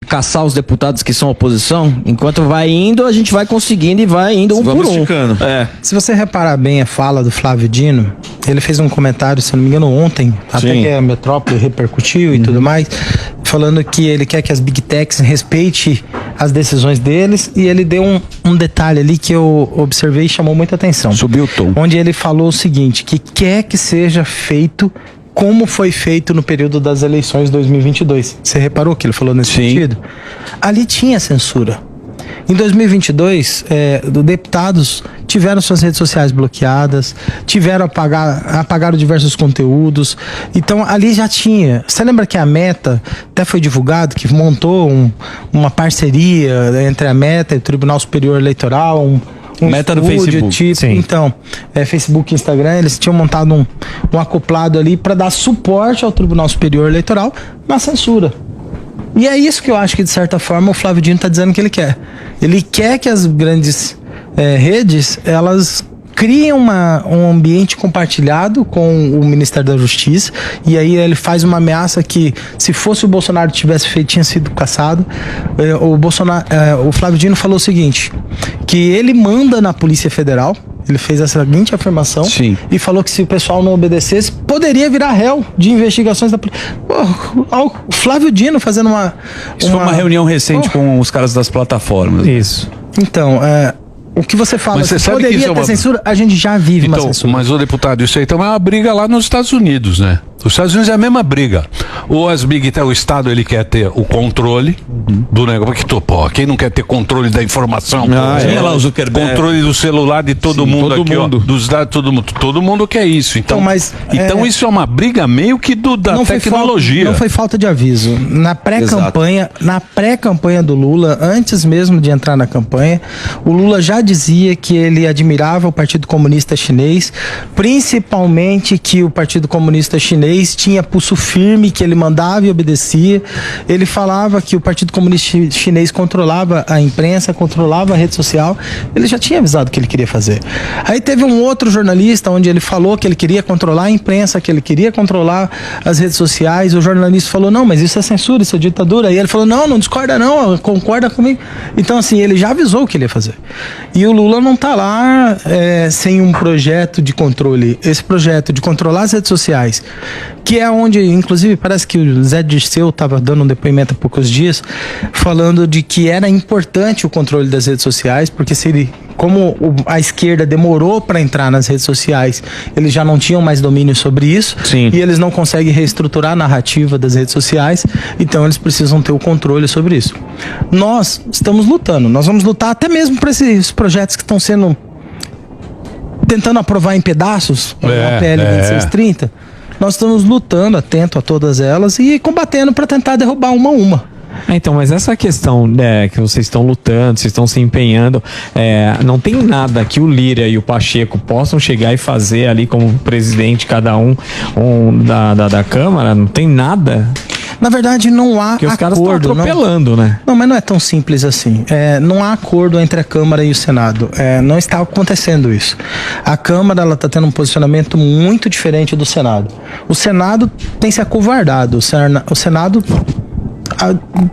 caçar os deputados que são oposição. Enquanto vai indo, a gente vai conseguindo e vai indo um por um. Se você reparar bem a fala do Flávio Dino, ele fez um comentário, se não me engano, ontem, até que a Metrópole repercutiu e tudo mais, falando que ele quer que as Big Techs respeitem as decisões deles, e ele deu um detalhe ali que eu observei e chamou muita atenção. Subiu o tom. Onde ele falou o seguinte, que quer que seja feito como foi feito no período das eleições de 2022. Você reparou que ele falou nesse sentido? Ali tinha censura. Em 2022, deputados tiveram suas redes sociais bloqueadas, apagaram diversos conteúdos. Então, ali já tinha. Você lembra que a Meta, até foi divulgado, que montou uma parceria entre a Meta e o Tribunal Superior Eleitoral, Meta do Facebook. Então, Facebook e Instagram, eles tinham montado um acoplado ali para dar suporte ao Tribunal Superior Eleitoral na censura. E é isso que eu acho que, de certa forma, o Flávio Dino está dizendo que ele quer. Ele quer que as grandes redes, elas criem um ambiente compartilhado com o Ministério da Justiça, e aí ele faz uma ameaça que, se fosse o Bolsonaro tivesse feito, tinha sido cassado. O Flávio Dino falou o seguinte, que ele manda na Polícia Federal. Ele fez a seguinte afirmação e falou que se o pessoal não obedecesse, poderia virar réu de investigações da polícia. O Flávio Dino fazendo Isso foi uma reunião recente com os caras das plataformas. Isso. Então, o que você fala, você sabe poderia que isso ter censura, a gente já vive uma censura. Mas, deputado, isso aí também é uma briga lá nos Estados Unidos, né? Os Estados Unidos é a mesma briga. Ou as Big Tech, o Estado, ele quer ter o controle do negócio. Porque, quem não quer ter controle da informação? Lá o Zuckerberg. Controle do celular de todo mundo aqui, ó. Dos dados, todo mundo quer isso. Então isso é uma briga meio que da tecnologia. Não foi falta de aviso. Na pré-campanha do Lula, antes mesmo de entrar na campanha, o Lula já dizia que ele admirava o Partido Comunista Chinês, principalmente que o Partido Comunista Chinês tinha pulso firme, que ele mandava e obedecia. Ele falava que o Partido Comunista Chinês controlava a imprensa, controlava a rede social. Ele já tinha avisado o que ele queria fazer. Aí teve um outro jornalista onde ele falou que ele queria controlar a imprensa, que ele queria controlar as redes sociais. O jornalista falou, não, mas isso é censura, isso é ditadura. E ele falou, não discorda não, concorda comigo. Então, assim, ele já avisou o que ele ia fazer. E o Lula não está lá sem um projeto de controle. Esse projeto de controlar as redes sociais, que é onde, inclusive, parece que o Zé Dirceu estava dando um depoimento há poucos dias, falando de que era importante o controle das redes sociais, porque como a esquerda demorou para entrar nas redes sociais, eles já não tinham mais domínio sobre isso. Sim. E eles não conseguem reestruturar a narrativa das redes sociais, então eles precisam ter o controle sobre isso. Nós estamos lutando, nós vamos lutar até mesmo para esses projetos que estão sendo tentando aprovar em pedaços, a PL 2630. Nós estamos lutando, atento a todas elas e combatendo para tentar derrubar uma a uma. Então, mas essa questão que vocês estão lutando, vocês estão se empenhando, não tem nada que o Lira e o Pacheco possam chegar e fazer ali como presidente, cada um da Câmara? Não tem nada? Na verdade, não há porque os caras acordo. Estão atropelando, né? Não, mas não é tão simples assim. Não há acordo entre a Câmara e o Senado. Não está acontecendo isso. A Câmara está tendo um posicionamento muito diferente do Senado. O Senado tem se acovardado. O Senado...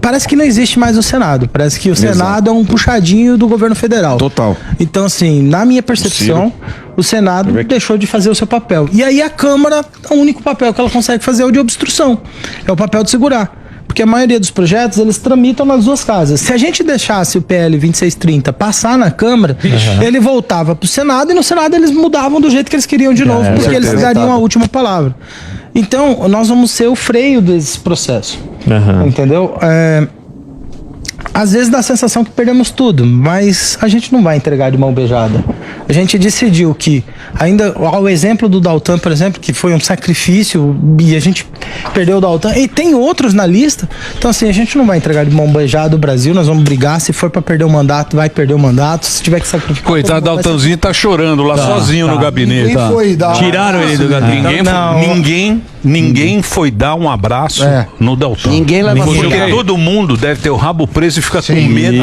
Parece que não existe mais o Senado. Parece que o Senado é um puxadinho do governo federal. Total. Então, assim, na minha percepção, o Senado deixou de fazer o seu papel. E aí a Câmara, o único papel que ela consegue fazer é o de obstrução. É o papel de segurar. Porque a maioria dos projetos, eles tramitam nas duas casas. Se a gente deixasse o PL 2630 passar na Câmara, ele voltava para o Senado, e no Senado eles mudavam do jeito que eles queriam de novo, porque eles dariam a última palavra. Então, nós vamos ser o freio desse processo. Entendeu? Às vezes dá a sensação que perdemos tudo, mas a gente não vai entregar de mão beijada. A gente decidiu que, ainda ao exemplo do Daltan, por exemplo, que foi um sacrifício e a gente perdeu o Daltan, e tem outros na lista. Então, assim, a gente não vai entregar de mão beijada o Brasil, nós vamos brigar. Se for pra perder o mandato, vai perder o mandato. Se tiver que sacrificar... Coitado, Daltanzinho tá chorando lá sozinho no gabinete. Tiraram ele do gabinete. Ninguém foi dar um abraço no Daltan. Ninguém leva porque todo mundo deve ter o rabo preso e fica com medo.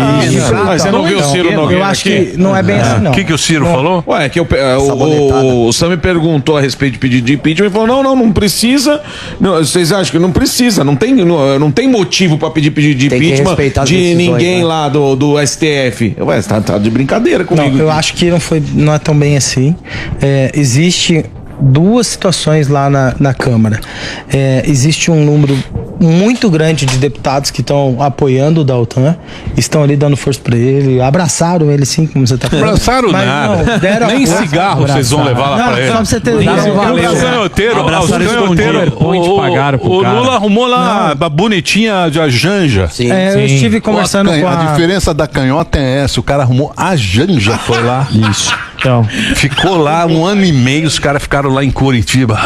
Mas você não viu o Ciro Nogueira? Eu acho que não é bem assim, não. O que o Ciro falou? falou? Ué, que o Sam me perguntou a respeito de pedido de impeachment e falou: não precisa. Não, vocês acham que não precisa? Não tem motivo pra pedir pedido de impeachment de ninguém, né, lá do STF. Ué, você tá de brincadeira comigo. Não, eu acho que não é tão bem assim. Existe duas situações lá na Câmara. Existe um número muito grande de deputados que estão apoiando o Deltan, estão ali dando força para ele, abraçaram ele, sim, como você está falando. Abraçaram nada. Não, nem cigarro vocês vão levar lá para ele. Só pra você ter o Lula arrumou lá a bonitinha a Janja. Sim. Eu estive conversando com a diferença da canhota é essa, o cara arrumou a Janja, foi lá. Isso. Então, ficou lá 1 ano e meio, os caras ficaram lá em Curitiba.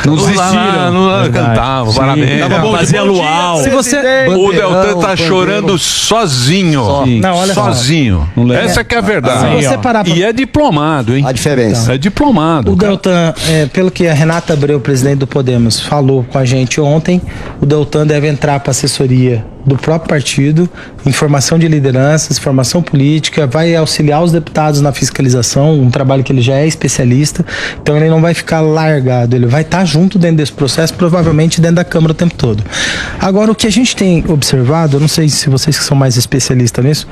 Não desistiram. Não cantavam, parabéns. Fazia luau. Se você... O Deltan tá chorando sozinho. Não, olha sozinho. Essa que é a verdade. E é diplomado, hein? A diferença. Então, é diplomado. O Deltan, pelo que a Renata Abreu, presidente do Podemos, falou com a gente ontem, o Deltan deve entrar para assessoria do próprio partido, informação de lideranças, formação política, vai auxiliar os deputados na fiscalização, um trabalho que ele já é especialista, então ele não vai ficar largado, ele vai estar junto dentro desse processo, provavelmente dentro da Câmara o tempo todo. Agora, o que a gente tem observado, eu não sei se vocês que são mais especialistas nisso,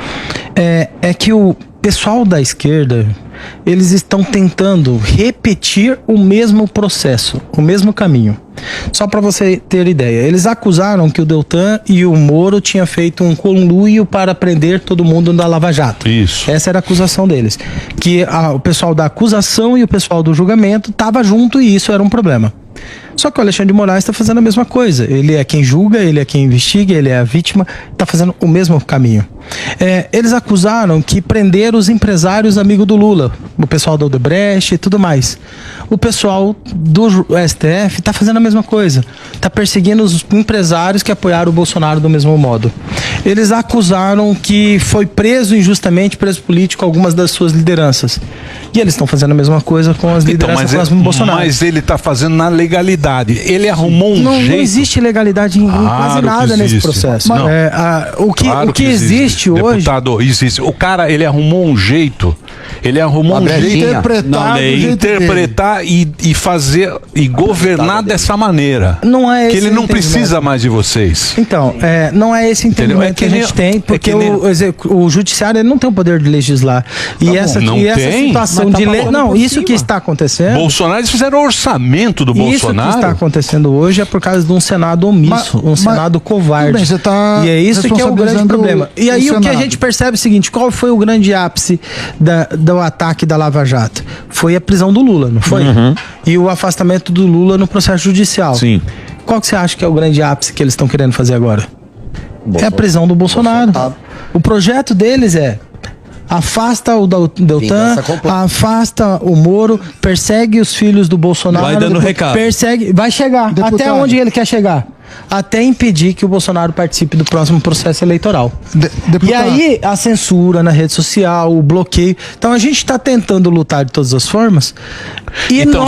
é que o pessoal da esquerda, eles estão tentando repetir o mesmo processo, o mesmo caminho. Só para você ter ideia, eles acusaram que o Deltan e o Moro tinham feito um conluio para prender todo mundo da Lava Jato. Isso. Essa era a acusação deles. Que o pessoal da acusação e o pessoal do julgamento estava junto e isso era um problema. Só que o Alexandre de Moraes está fazendo a mesma coisa. Ele é quem julga, ele é quem investiga, ele é a vítima, está fazendo o mesmo caminho. Eles acusaram que prenderam os empresários amigos do Lula, o pessoal da Odebrecht e tudo mais. O pessoal do STF está fazendo a mesma coisa. Está perseguindo os empresários que apoiaram o Bolsonaro do mesmo modo. Eles acusaram que foi preso injustamente, preso político, algumas das suas lideranças. E eles estão fazendo a mesma coisa com as lideranças próximas do Bolsonaro. Mas ele está fazendo na legalidade. Ele arrumou jeito. Não existe legalidade em quase nada nesse processo. O que existe hoje... Deputado, existe. O cara, ele arrumou um jeito. Ele arrumou um jeito de interpretar e fazer e governar dessa maneira. Não é esse que ele não precisa mais de vocês. Então, não é esse entendimento que a gente tem, porque o judiciário ele não tem o poder de legislar. E essa situação de lei... Não, isso que está acontecendo... Bolsonaro, eles fizeram o orçamento do Bolsonaro. Isso que está acontecendo hoje é por causa de um Senado omisso, Senado covarde. Bem, você tá e é isso que é o grande problema. E aí o que a gente percebe é o seguinte, qual foi o grande ápice do ataque da Lava Jato? Foi a prisão do Lula, não foi? Uhum. E o afastamento do Lula no processo judicial. Sim. Qual que você acha que é o grande ápice que eles estão querendo fazer agora? É a prisão do Bolsonaro. O projeto deles afasta o Deltan, afasta o Moro, persegue os filhos do Bolsonaro. Vai dando recado. Vai chegar. Deputado. Até onde ele quer chegar? Até impedir que o Bolsonaro participe do próximo processo eleitoral. E aí, a censura na rede social, o bloqueio. Então, a gente está tentando lutar de todas as formas.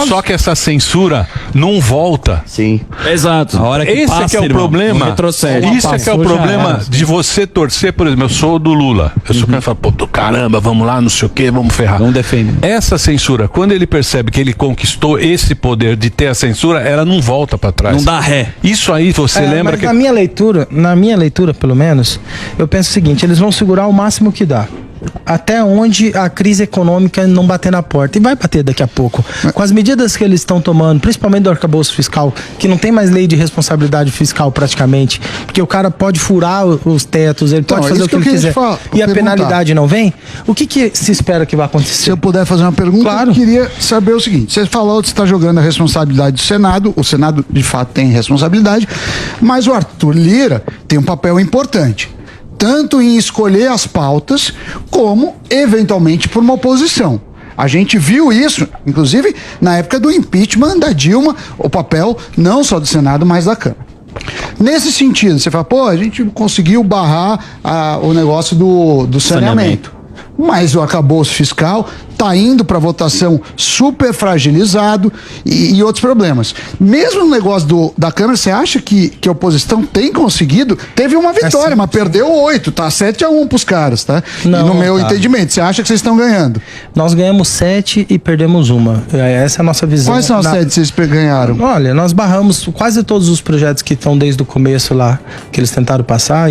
Só que essa censura não volta. Sim. Exato. A hora que esse passa, é o problema. Retrocede. Isso é que é o problema de você torcer, por exemplo, eu sou do Lula. Eu sou o cara que fala, pô, caramba, vamos lá, não sei o quê, vamos ferrar. Vamos defender. Essa censura, quando ele percebe que ele conquistou esse poder de ter a censura, ela não volta para trás. Não dá ré. Isso aí você lembra que... Na minha leitura, pelo menos, eu penso o seguinte, eles vão segurar o máximo que dá. Até onde a crise econômica não bater na porta. E vai bater daqui a pouco. Com as medidas que eles estão tomando, principalmente do arcabouço fiscal, que não tem mais lei de responsabilidade fiscal praticamente, porque o cara pode furar os tetos, ele pode fazer o que ele quiser. E a penalidade não vem? O que se espera que vai acontecer? Se eu puder fazer uma pergunta, claro. Eu queria saber o seguinte. Você falou que você está jogando a responsabilidade do Senado. O Senado, de fato, tem responsabilidade. Mas o Arthur Lira tem um papel importante. Tanto em escolher as pautas, como, eventualmente, por uma oposição. A gente viu isso, inclusive, na época do impeachment da Dilma, o papel não só do Senado, mas da Câmara. Nesse sentido, você fala, a gente conseguiu barrar o negócio do saneamento. mas o arcabouço fiscal está indo para votação super fragilizado e outros problemas. Mesmo no negócio da Câmara, você acha que a oposição tem conseguido? Teve uma vitória, mas perdeu 8, tá 7-1 pros caras, tá? Não, e no meu tá. entendimento, você acha que vocês estão ganhando? Nós ganhamos 7 e perdemos 1. Essa é a nossa visão. Quais são as 7 que vocês ganharam? Olha, nós barramos quase todos os projetos que estão desde o começo lá, que eles tentaram passar.